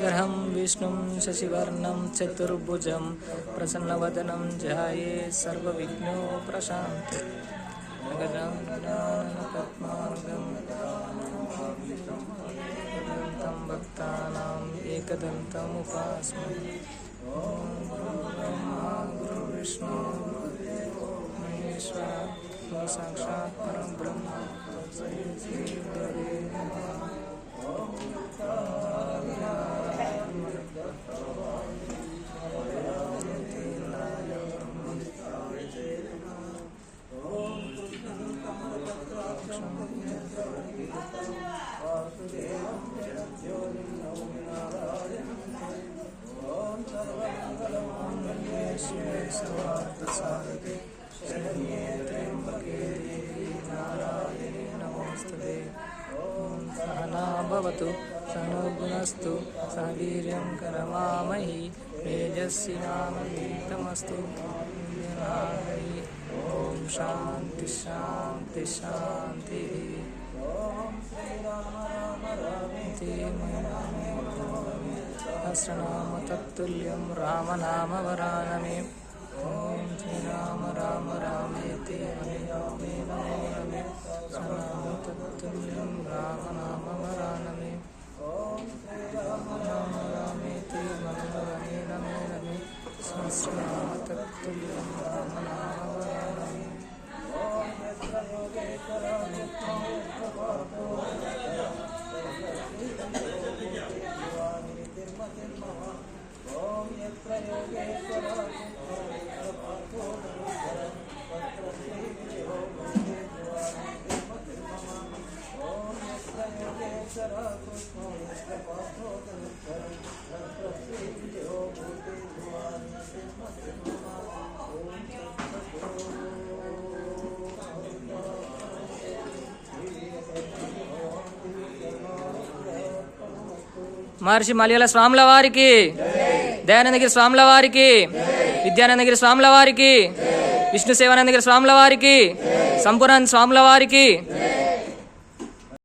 ग्रहं विष्णुं शशिवर्णं चतुर्भुजं प्रसन्नवदनं ध्यायेत् सर्वविघ्नोपशान्तये। गजाननं भक्तानाम् एकदन्तम् उपास्महे। ॐ गुरुर्ब्रह्मा गुरुर्विष्णु महेश्वरः साक्षात् परब्रह्म तस्मै श्री गुरवे नमः। भवतु सनो गुणस्तु सह वीर्यं करवामहि तेजस्विनामस्तु। ओम शांति शांति शांति। सहस्रनाम तत्तुल्यं राम नाम वरानने। ओम श्री राम राम रामेति रमे रामे रमे सहस्रनाम तत्तुल्यं राम नाम वरानने। ओम श्री राम राम रामेति रमे रमे रमे सहस्रनाम तत्तुल्यं राम नाम वरानने। ओम यत्र योगेश्वरो नित्यं ओम यत्र योगेश्वरो మహర్షి మలయాళ స్వాముల వారికి, దయానందగిరి స్వాముల వారికి, విద్యానందగిరి స్వాముల వారికి, విష్ణు సేవానందగిరి స్వాముల వారికి, సంపూర్ణానంద స్వాముల వారికి,